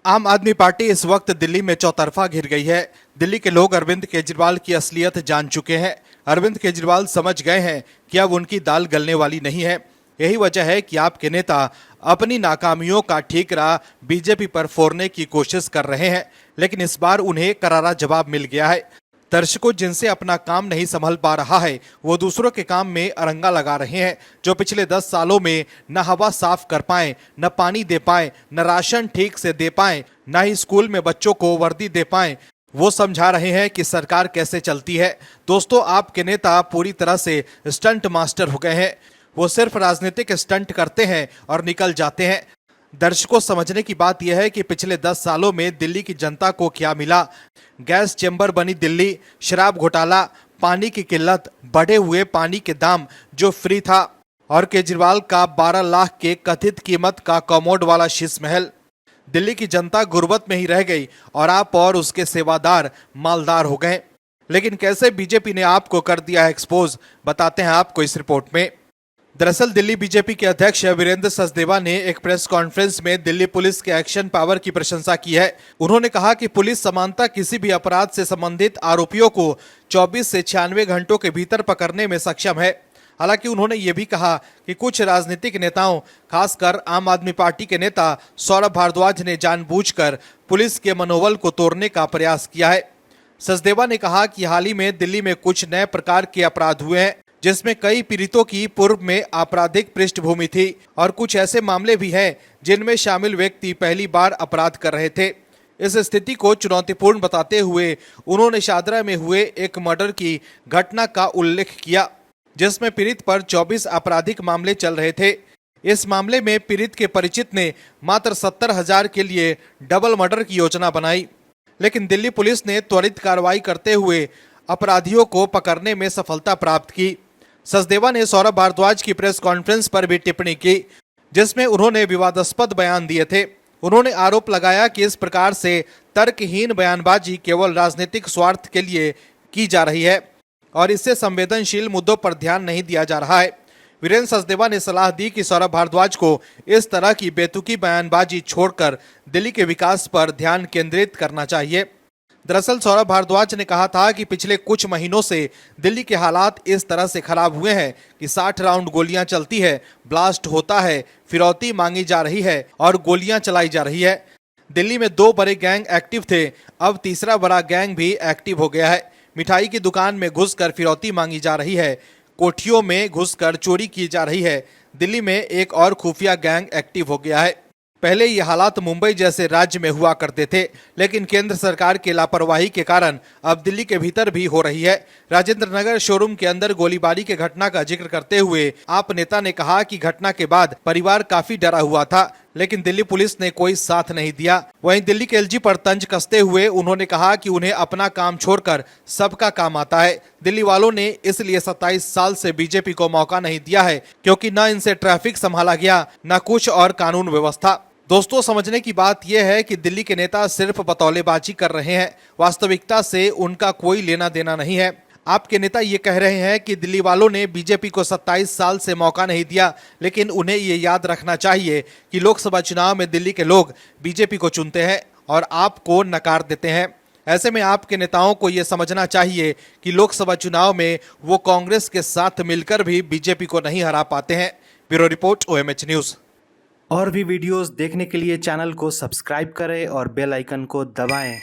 आम आदमी पार्टी इस वक्त दिल्ली में चौतरफा घिर गई है। दिल्ली के लोग अरविंद केजरीवाल की असलियत जान चुके हैं। अरविंद केजरीवाल समझ गए हैं कि अब उनकी दाल गलने वाली नहीं है। यही वजह है कि आपके नेता अपनी नाकामियों का ठीकरा बीजेपी पर फोड़ने की कोशिश कर रहे हैं, लेकिन इस बार उन्हें करारा जवाब मिल गया है। दर्शकों, जिनसे अपना काम नहीं संभल पा रहा है वो दूसरों के काम में अरंगा लगा रहे हैं। जो पिछले 10 सालों में न हवा साफ कर पाए, न पानी दे पाए, न राशन ठीक से दे पाए, न ही स्कूल में बच्चों को वर्दी दे पाए, वो समझा रहे हैं कि सरकार कैसे चलती है। दोस्तों, आपके नेता पूरी तरह से स्टंट मास्टर हो गए हैं। वो सिर्फ राजनीतिक स्टंट करते हैं और निकल जाते हैं। दर्शकों, समझने की बात यह है कि पिछले 10 सालों में दिल्ली की जनता को क्या मिला। गैस चेंबर बनी दिल्ली, शराब घोटाला, पानी की किल्लत, बढ़े हुए पानी के दाम जो फ्री था, और केजरीवाल का 12 लाख के कथित कीमत का कमोड वाला शीश महल। दिल्ली की जनता गुर्बत में ही रह गई और आप और उसके सेवादार मालदार हो गए। लेकिन कैसे बीजेपी ने आपको कर दिया एक्सपोज, बताते हैं आपको इस रिपोर्ट में। दरअसल दिल्ली बीजेपी के अध्यक्ष वीरेंद्र सचदेवा ने एक प्रेस कॉन्फ्रेंस में दिल्ली पुलिस के एक्शन पावर की प्रशंसा की है। उन्होंने कहा कि पुलिस समानता किसी भी अपराध से संबंधित आरोपियों को 24 से 96 घंटों के भीतर पकड़ने में सक्षम है। हालांकि उन्होंने ये भी कहा कि कुछ राजनीतिक नेताओं, खासकर आम आदमी पार्टी के नेता सौरभ भारद्वाज ने जानबूझकर पुलिस के मनोबल को तोड़ने का प्रयास किया है। सचदेवा ने कहा कि हाल ही में दिल्ली में कुछ नए प्रकार के अपराध हुए हैं, जिसमें कई पीड़ितों की पूर्व में आपराधिक पृष्ठभूमि थी और कुछ ऐसे मामले भी हैं जिनमें शामिल व्यक्ति पहली बार अपराध कर रहे थे। इस स्थिति को चुनौतीपूर्ण बताते हुए उन्होंने शादरा में हुए एक मर्डर की घटना का उल्लेख किया, जिसमें पीड़ित पर 24 आपराधिक मामले चल रहे थे। इस मामले में पीड़ित के परिचित ने मात्र 70,000 के लिए डबल मर्डर की योजना बनाई, लेकिन दिल्ली पुलिस ने त्वरित कार्रवाई करते हुए अपराधियों को पकड़ने में सफलता प्राप्त की। सचदेवा ने सौरभ भारद्वाज की प्रेस कॉन्फ्रेंस पर भी टिप्पणी की, जिसमें उन्होंने विवादास्पद बयान दिए थे। उन्होंने आरोप लगाया कि इस प्रकार से तर्कहीन बयानबाजी केवल राजनीतिक स्वार्थ के लिए की जा रही है और इससे संवेदनशील मुद्दों पर ध्यान नहीं दिया जा रहा है। वीरेंद्र सचदेवा ने सलाह दी कि सौरभ भारद्वाज को इस तरह की बेतुकी बयानबाजी छोड़कर दिल्ली के विकास पर ध्यान केंद्रित करना चाहिए। दरअसल सौरभ भारद्वाज ने कहा था कि पिछले कुछ महीनों से दिल्ली के हालात इस तरह से खराब हुए हैं कि 60 राउंड गोलियां चलती है, ब्लास्ट होता है, फिरौती मांगी जा रही है और गोलियां चलाई जा रही है। दिल्ली में 2 बड़े गैंग एक्टिव थे, अब तीसरा बड़ा गैंग भी एक्टिव हो गया है। मिठाई की दुकान में घुसकर फिरौती मांगी जा रही है, कोठियों में घुसकर चोरी की जा रही है। दिल्ली में एक और खुफिया गैंग एक्टिव हो गया है। पहले ये हालात मुंबई जैसे राज्य में हुआ करते थे, लेकिन केंद्र सरकार की लापरवाही के कारण अब दिल्ली के भीतर भी हो रही है। राजेंद्र नगर शोरूम के अंदर गोलीबारी की घटना का जिक्र करते हुए आप नेता ने कहा कि घटना के बाद परिवार काफी डरा हुआ था, लेकिन दिल्ली पुलिस ने कोई साथ नहीं दिया। वहीं दिल्ली के एलजी पर तंज कसते हुए उन्होंने कहा कि उन्हें अपना काम छोड़कर सबका काम आता है। दिल्ली वालों ने इसलिए 27 साल से बीजेपी को मौका नहीं दिया है, क्योंकि न इनसे ट्रैफिक संभाला गया, न कुछ और कानून व्यवस्था। दोस्तों, समझने की बात यह है कि दिल्ली के नेता सिर्फ बतौलेबाजी कर रहे हैं, वास्तविकता से उनका कोई लेना देना नहीं है। आपके नेता ये कह रहे हैं कि दिल्ली वालों ने बीजेपी को 27 साल से मौका नहीं दिया, लेकिन उन्हें ये याद रखना चाहिए कि लोकसभा चुनाव में दिल्ली के लोग बीजेपी को चुनते हैं और आपको नकार देते हैं। ऐसे में आपके नेताओं को ये समझना चाहिए कि लोकसभा चुनाव में वो कांग्रेस के साथ मिलकर भी बीजेपी को नहीं हरा पाते हैं। Bureau report, OMH news. और भी वीडियोस देखने के लिए चैनल को सब्सक्राइब करें और बेल आइकन को दबाएं।